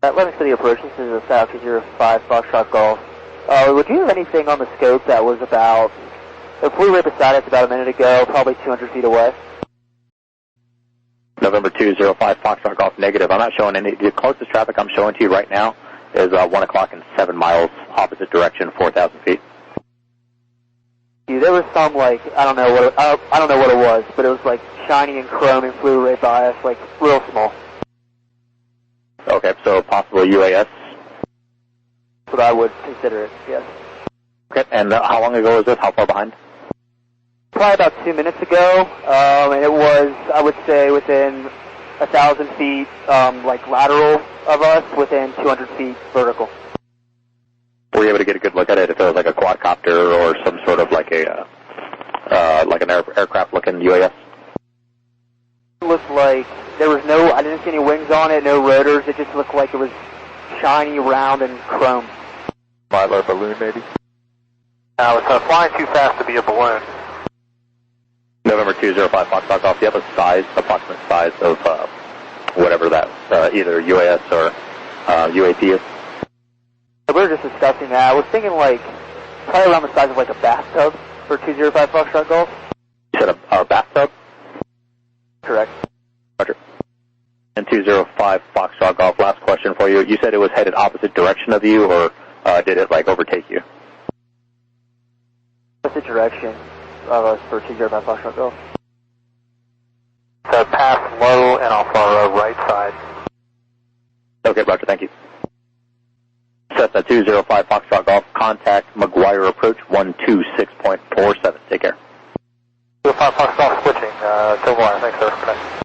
Atlantic City approach, this is a South 205 Foxtrot Golf. Would you have anything on the scope that was about, it flew right beside us about a minute ago, probably 200 feet away? November 205 Foxtrot Golf negative. I'm not showing any. The closest traffic I'm showing to you right now is 1 o'clock and 7 miles, opposite direction, 4,000 feet. There was some, like, I don't know what it was, but it was like shiny and chrome and flew right by us, like real small. Okay, so possible UAS? That's what I would consider it, yes. Okay, and how long ago was this? How far behind? Probably about 2 minutes ago, and it was, I would say, within 1,000 feet, like lateral of us, within 200 feet vertical. Were you able to get a good look at it if it was like a quadcopter or some sort of like a, like an aircraft-looking UAS? It looked like there was no, I didn't see any wings on it, no rotors, it just looked like it was shiny, round, and chrome. Or a balloon, maybe? It's flying too fast to be a balloon. November 205 Foxtrot Golf, do you have a size, approximate size of whatever that, either UAS or UAP is? We were just discussing that. I was thinking like, probably around the size of like a bathtub for 205 Foxtrot Golf. You said a bathtub? Correct. Roger. And 205 Foxtrot Golf, last question for you. You said it was headed opposite direction of you, or did it like overtake you? Opposite direction of us for 205 Foxtrot Golf. So pass low and off our right side. Okay, Roger, thank you. Cessna 205 Foxtrot Golf, contact McGuire approach 126.47. Take care. 205 Foxtrot switching to wire. Thanks, sir. Good night.